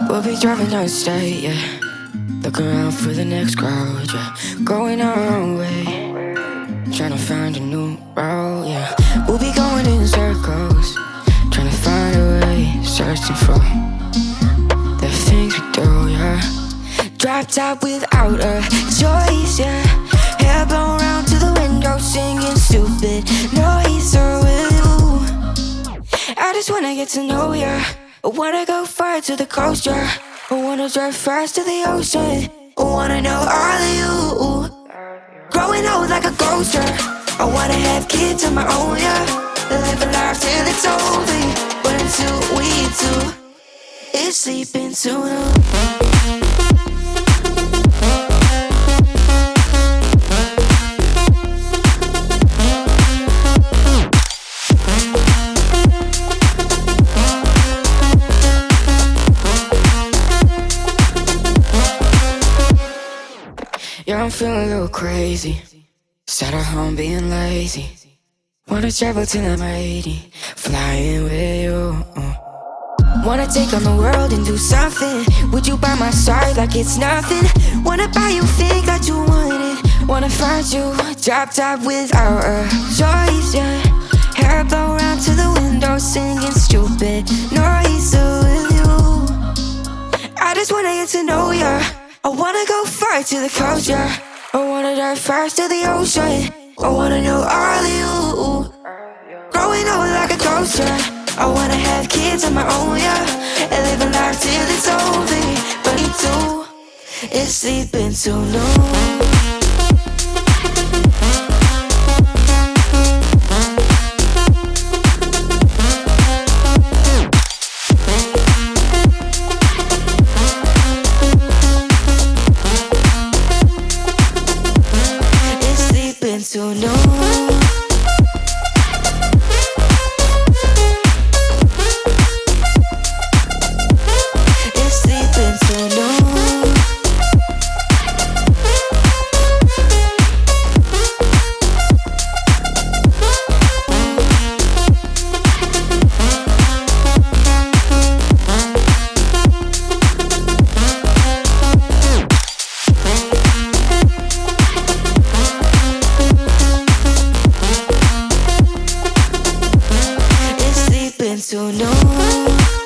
We'll be driving down the state, yeah. Looking around for the next crowd, yeah. Going our own way, trying to find a new route, yeah. We'll be going in circles, trying to find a way, searching for the things we do, yeah. Drop top without a choice, yeah. Hair blown round to the window, singing stupid noise. Or with you, I just wanna get to know ya. I wanna go far to the coast, yeah. I wanna drive fast to the ocean. I wanna know all of you. Growing old like a ghost, yeah. I wanna have kids of my own, yeah. Live a life till it's over. But until we do, it's sleeping sooner. Yeah, I'm feeling a little crazy. Sat at home being lazy. Wanna travel till I'm 80, flying with you. Wanna take on the world and do something. Would you by my side like it's nothing? Wanna buy you things that you wanted. Wanna find you, drop top without a choice, yeah. Hair blow round to the window, singing stupid noise. With you, I just wanna get to know ya. I wanna go far to the coast, yeah. I wanna dive fast to the ocean. I wanna know all of you. Growing old like a ghost, yeah. I wanna have kids of my own, yeah. And live a life till it's over. But me too, it's sleeping too long. To know it's sleeping to know. To know